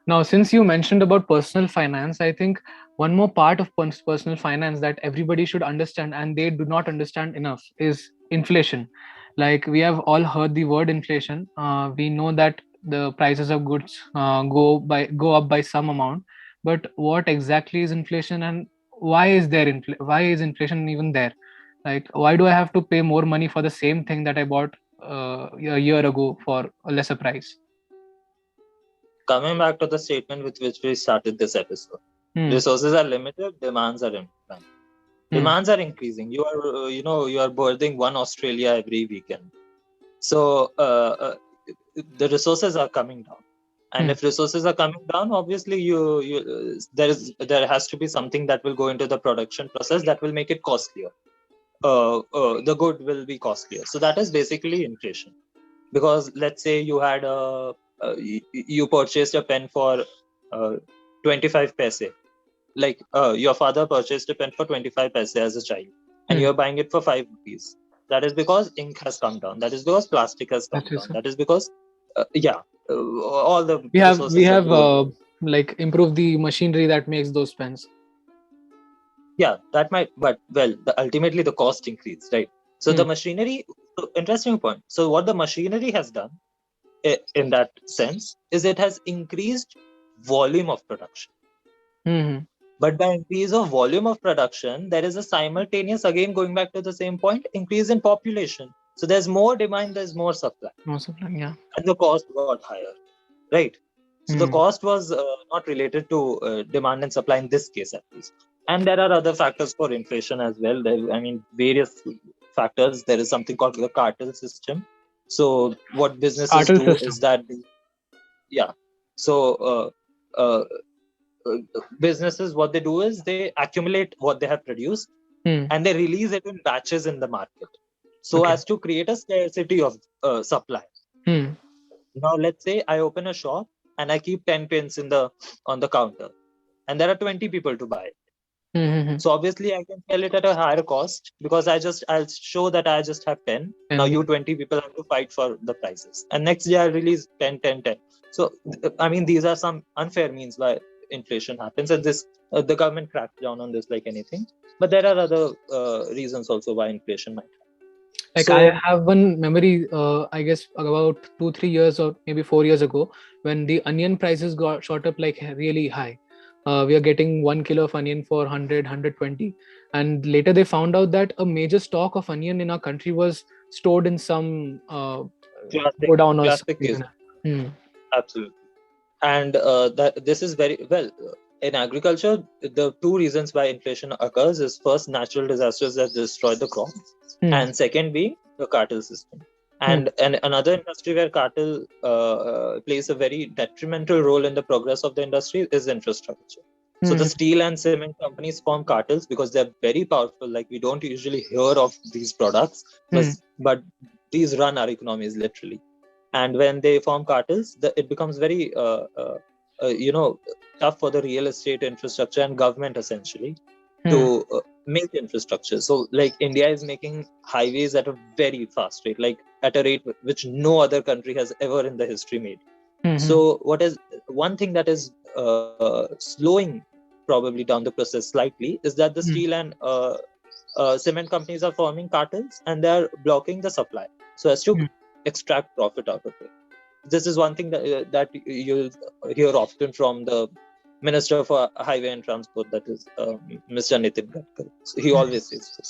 Now, since you mentioned about personal finance, I think one more part of personal finance that everybody should understand and they do not understand enough is inflation. Like, we have all heard the word inflation. We know that the prices of goods go up by some amount, but what exactly is inflation, and why is inflation even there? Like, why do I have to pay more money for the same thing that I bought a year ago for a lesser price? Coming back to the statement with which we started this episode, Hmm. resources are limited, demands are infinite. Hmm. Demands are increasing. You are birthing one Australia every weekend. So the resources are coming down. And Hmm. if resources are coming down, obviously there has to be something that will go into the production process that will make it costlier. The good will be costlier. So that is basically inflation. Because let's say you purchased a pen for uh, 25 paise, like your father purchased a pen for 25 paise as a child, and Hmm. you're buying it for 5 rupees. That is because ink has come down, that is because plastic has come That is down, that is because yeah, all the we resources that have go into it. like improved the machinery that makes those pens. Yeah, that might, but well, ultimately the cost increased, right? So Hmm. the machinery, so interesting point. So what the machinery has done in that sense is it has increased volume of production. Hmm. But by increase of volume of production, there is a simultaneous, again going back to the same point, increase in population. So there's more demand, there's more supply, Most of them, yeah. and the cost got higher, right? So the Hmm. cost was not related to demand and supply in this case, at least. And there are other factors for inflation as well. I mean, various factors. There is something called the cartel system. So what businesses Cartel do is system. that, yeah. So businesses, what they do is they accumulate what they have produced Hmm. and they release it in batches in the market so Okay. as to create a scarcity of supply. Hmm. Now let's say I open a shop and I keep 10 pins on the counter, and there are 20 people to buy it. Hmm. So obviously I can sell it at a higher cost because I'll show that I just have 10. Now And you 20 people have to fight for the prices, and next day I'll release 10, 10, 10. So I mean, these are some unfair means why inflation happens, and this the government cracks down on this like anything. But there are other reasons also why inflation might happen. like, I So have one memory, I guess about 2 3 years or maybe 4 years ago, when the onion prices got shot up like really high. We are getting 1 kilo of onion for 100 and later they found out that a major stock of onion in our country was stored in some classic go down or classic something case, like that. Hmm. absolutely. And that this is very well in agriculture. The two reasons why inflation occurs is first natural disasters that destroy the crop, Hmm. and second being the cartel system. Hmm. And another industry where cartel plays a very detrimental role in the progress of the industry is infrastructure. So the Hmm. steel and cement companies form cartels because they're very powerful. Like, we don't usually hear of these products, Hmm. but these run our economies literally. And when they form cartels, it becomes very you know tough for the real estate infrastructure and government essentially Hmm. to make infrastructure. So like India is making highways at a very fast rate, like at a rate which no other country has ever in the history made. Hmm. Hmm. So what is one thing that is slowing probably down the process slightly is that the Hmm. steel and cement companies are forming cartels and they are blocking the supply so as to Hmm. extract profit out of it. This is one thing that you'll hear often from the Minister for Highway and Transport, that is Mr. Nitin Gadkari. So he Hmm. always says this.